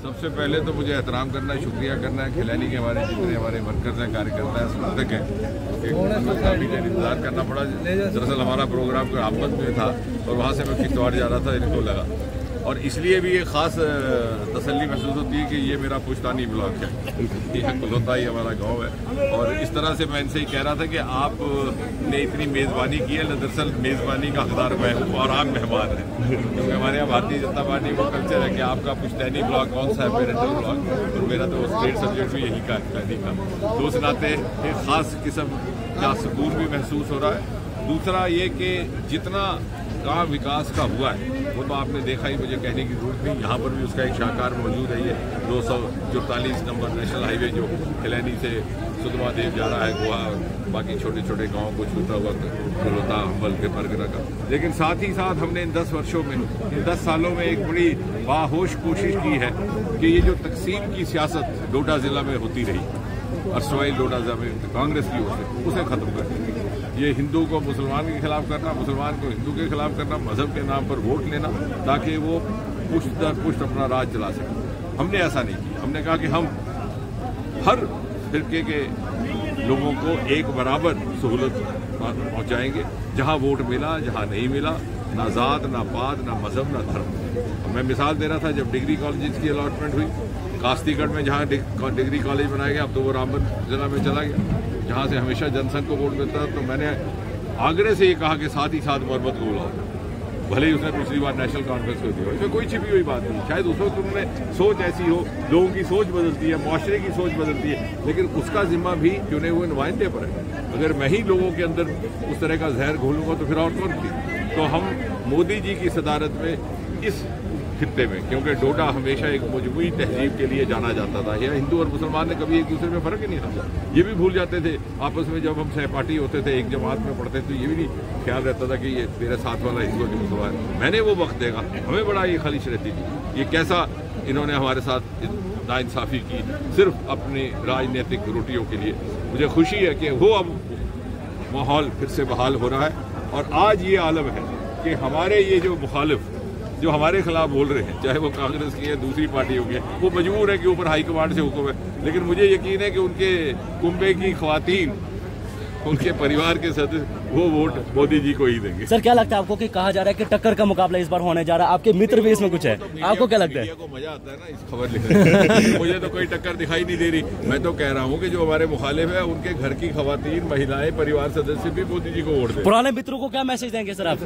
सबसे पहले तो मुझे एहतराम करना है, शुक्रिया करना है खिलानी के हमारे जितने हमारे वर्कर्स हैं, कार्यकर्ता हैं, समर्थक हैं। काफ़ी देर इंतजार करना पड़ा। दरअसल हमारा प्रोग्राम कोई आफत में था और वहाँ से मैं किश्तवाड़ जा रहा था, इनको लगा, और इसलिए भी एक ख़ास तसल्ली महसूस होती है कि ये मेरा पुश्तानी ब्लॉक है, यह कुलोता ही हमारा गांव है। और इस तरह से मैं इनसे ही कह रहा था कि आपने इतनी मेज़बानी की है, दरअसल मेज़बानी का हकदार मैं हूँ और आप मेहमान हैं, क्योंकि हमारे यहाँ भारतीय जनता पार्टी वो कल्चर है कि आपका पुश्तैनी ब्लॉक कौन सा है, पेरेंटल ब्लॉक, और मेरा तो स्टेट सब्जेक्ट भी यही का का। तो उस नाते एक ख़ास किस्म का सुकून भी महसूस हो रहा है। दूसरा ये कि जितना काम विकास का हुआ है वो तो आपने देखा ही, मुझे कहने की जरूरत नहीं। यहाँ पर भी उसका एक शाहकार मौजूद है, ये 244 नंबर नेशनल हाईवे जो खिलैनी से सुधमादेव जा रहा है, गोवा, बाकी छोटे छोटे गाँव को छूता हुआ कलोता, अम्बल के बरगरा का। लेकिन साथ ही साथ हमने इन 10 वर्षों में, इन 10 सालों में एक बड़ी बाहोश कोशिश की है कि ये जो तकसीम की सियासत डोडा जिला में होती रही, अर्सवाई डोडा जिला में कांग्रेस की ओर से, उसे खत्म कर दी। ये हिंदू को मुसलमान के खिलाफ करना, मुसलमान को हिंदू के खिलाफ करना, मजहब के नाम पर वोट लेना ताकि वो पुष्ट दर पुष्ट अपना राज चला सके। हमने ऐसा नहीं किया। हमने कहा कि हम हर फिरके के लोगों को एक बराबर सहूलत पहुंचाएंगे, जहां वोट मिला, जहां नहीं मिला, ना जात, ना पात, ना मजहब, ना धर्म। मैं मिसाल दे रहा था, जब डिग्री कॉलेज की अलॉटमेंट हुई कास्तीगढ़ में, जहाँ डिग्री कॉलेज बनाया गया, अब तो वो रामबन जिला में चला गया, जहाँ से हमेशा जनसंघ को वोट मिलता है। तो मैंने आग्रह से ये कहा कि साथ ही साथ मोहब्बत को बुलाओ, भले ही उसने पिछली बार नेशनल कॉन्फ्रेंस को दिया, इसमें कोई छिपी हुई बात नहीं। शायद उस वक्त उन्होंने सोच ऐसी हो, लोगों की सोच बदलती है, मुआशरे की सोच बदलती है, लेकिन उसका जिम्मा भी चुने हुए नुमाइंदे पर है। अगर मैं ही लोगों के अंदर उस तरह का जहर घोलूंगा तो फिर और कौन थी। तो हम मोदी जी की सदारत में इस खित्ते में, क्योंकि डोडा हमेशा एक मजमूई तहजीब के लिए जाना जाता था, या हिंदू और मुसलमान ने कभी एक दूसरे में फर्क ही नहीं समझा। ये भी भूल जाते थे आपस में, जब हम सहपाठी होते थे, एक जमात में पढ़ते थे, तो ये भी नहीं ख्याल रहता था कि ये मेरे साथ वाला हिंदू की मुसलमान। मैंने वो वक्त देखा, हमें बड़ा ये खलिश रहती थी, ये कैसा इन्होंने हमारे साथ नाइंसाफ़ी की सिर्फ अपनी राजनीतिक रोटियों के लिए। मुझे खुशी है कि वो अब माहौल फिर से बहाल हो रहा है, और आज ये आलम है कि हमारे ये जो मुखालिफ जो हमारे खिलाफ बोल रहे हैं, चाहे वो कांग्रेस की है, दूसरी पार्टी होगी, वो मजबूर है कि ऊपर हाईकमांड से हुक्म है, लेकिन मुझे यकीन है कि उनके कुंबे की ख्वातीन, उनके परिवार के सदस्य वो वोट मोदी जी को ही देंगे। सर, क्या लगता है आपको कि कहा जा रहा है कि टक्कर का मुकाबला इस बार होने जा रहा है, आपके मित्र भी इसमें कुछ है, आपको क्या लगता है? को मजा आता है ना इस खबर लिखने मुझे तो कोई टक्कर दिखाई नहीं दे रही। मैं तो कह रहा हूँ कि जो हमारे मुखालिफ है, उनके घर की खवातीन, महिलाएं, परिवार सदस्य भी मोदी जी को वोट दें। पुराने मित्रों को क्या मैसेज देंगे सर आप?